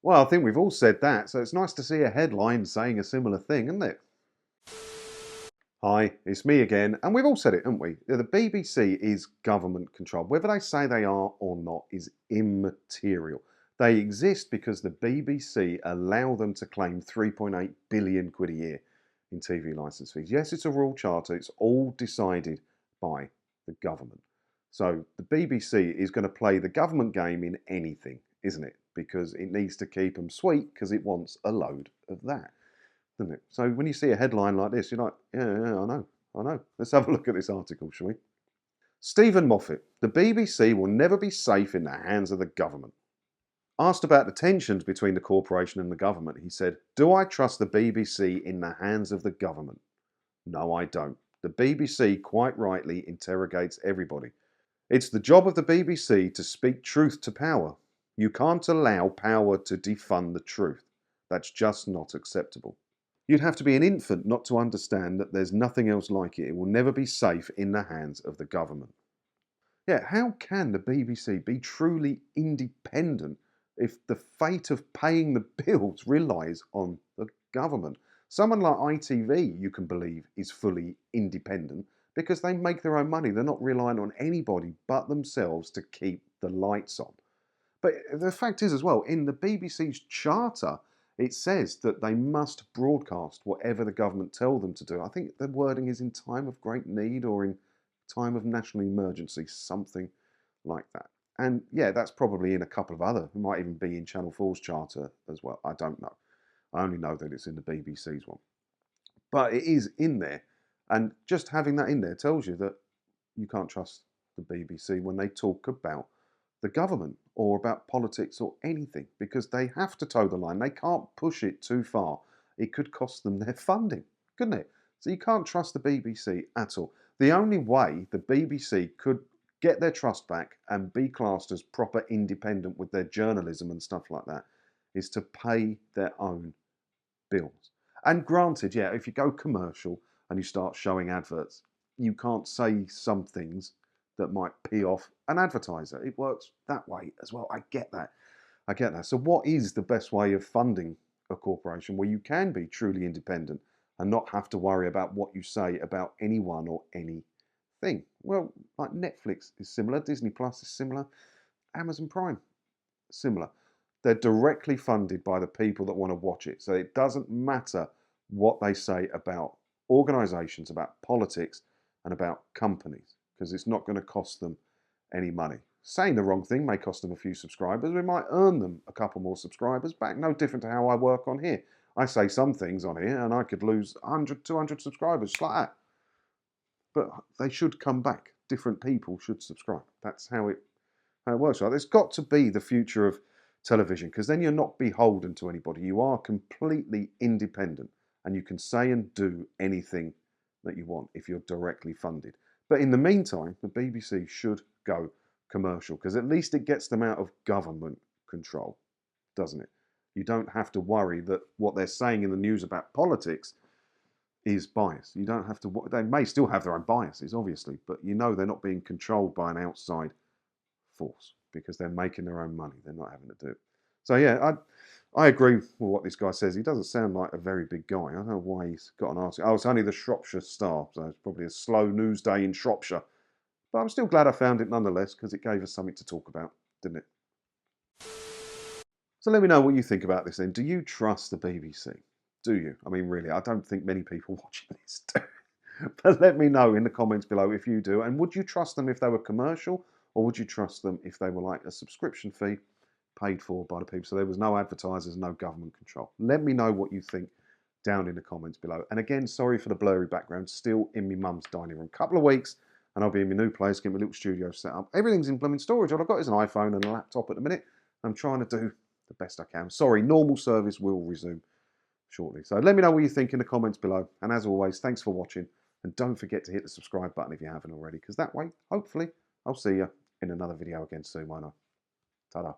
Well, I think we've all said that, so it's nice to see a headline saying a similar thing, isn't it? Hi, it's me again, and we've all said it, haven't we? The BBC is government controlled. Whether they say they are or not is immaterial. They exist because the BBC allow them to claim 3.8 billion quid a year in TV licence fees. Yes, it's a royal charter, it's all decided by the government. So the BBC is going to play the government game in anything, isn't it? Because it needs to keep them sweet because it wants a load of that, doesn't it? So when you see a headline like this, you're like, yeah, I know. Let's have a look at this article, shall we? Stephen Moffett, the BBC will never be safe in the hands of the government. Asked about the tensions between the corporation and the government, he said, "Do I trust the BBC in the hands of the government? No, I don't. The BBC quite rightly interrogates everybody. It's the job of the BBC to speak truth to power. You can't allow power to defund the truth. That's just not acceptable. You'd have to be an infant not to understand that there's nothing else like it. It will never be safe in the hands of the government." Yeah, how can the BBC be truly independent if the fate of paying the bills relies on the government? Someone like ITV, you can believe, is fully independent because they make their own money. They're not relying on anybody but themselves to keep the lights on. But the fact is as well, in the BBC's charter, it says that they must broadcast whatever the government tell them to do. I think the wording is in time of great need or in time of national emergency, something like that. And yeah, that's probably in a couple of other, it might even be in Channel 4's charter as well. I don't know. I only know that it's in the BBC's one. But it is in there. And just having that in there tells you that you can't trust the BBC when they talk about the government or about politics or anything because they have to toe the line. They can't push it too far. It could cost them their funding, couldn't it? So you can't trust the BBC at all. The only way the BBC could get their trust back and be classed as proper independent with their journalism and stuff like that is to pay their own bills. And granted, yeah, if you go commercial and you start showing adverts, you can't say some things that might pee off an advertiser. It works that way as well. I get that. I get that. So what is the best way of funding a corporation where you can be truly independent and not have to worry about what you say about anyone or anything? Well, like Netflix is similar, Disney Plus is similar, Amazon Prime, similar. They're directly funded by the people that want to watch it. So it doesn't matter what they say about organizations, about politics, and about companies, because it's not going to cost them any money. Saying the wrong thing may cost them a few subscribers. We might earn them a couple more subscribers back. No different to how I work on here. I say some things on here and I could lose 100, 200 subscribers, just like that. But they should come back. Different people should subscribe. That's how it works. Right? There's got to be the future of television because then you're not beholden to anybody. You are completely independent and you can say and do anything that you want if you're directly funded. But in the meantime, the BBC should go commercial because at least it gets them out of government control, doesn't it? You don't have to worry that what they're saying in the news about politics is biased. You don't have to, they may still have their own biases, obviously, but you know they're not being controlled by an outside force because they're making their own money. They're not having to do it. So yeah, I agree with what this guy says. He doesn't sound like a very big guy. I don't know why he's got an article. Oh, it's only the Shropshire Star, so it's probably a slow news day in Shropshire. But I'm still glad I found it nonetheless because it gave us something to talk about, didn't it? So let me know what you think about this then. Do you trust the BBC? Do you? I mean, really, I don't think many people watching this do. But let me know in the comments below if you do. And would you trust them if they were commercial? Or would you trust them if they were like a subscription fee paid for by the people? So there was no advertisers, no government control. Let me know what you think down in the comments below. And again, sorry for the blurry background. Still in my mum's dining room. Couple of weeks and I'll be in my new place, getting my little studio set up. Everything's in blooming storage. All I've got is an iPhone and a laptop at the minute. I'm trying to do the best I can. Sorry, normal service will resume shortly. So let me know what you think in the comments below. And as always, thanks for watching. And don't forget to hit the subscribe button if you haven't already, because that way, hopefully, I'll see you in another video again soon, won't I? Ta-da.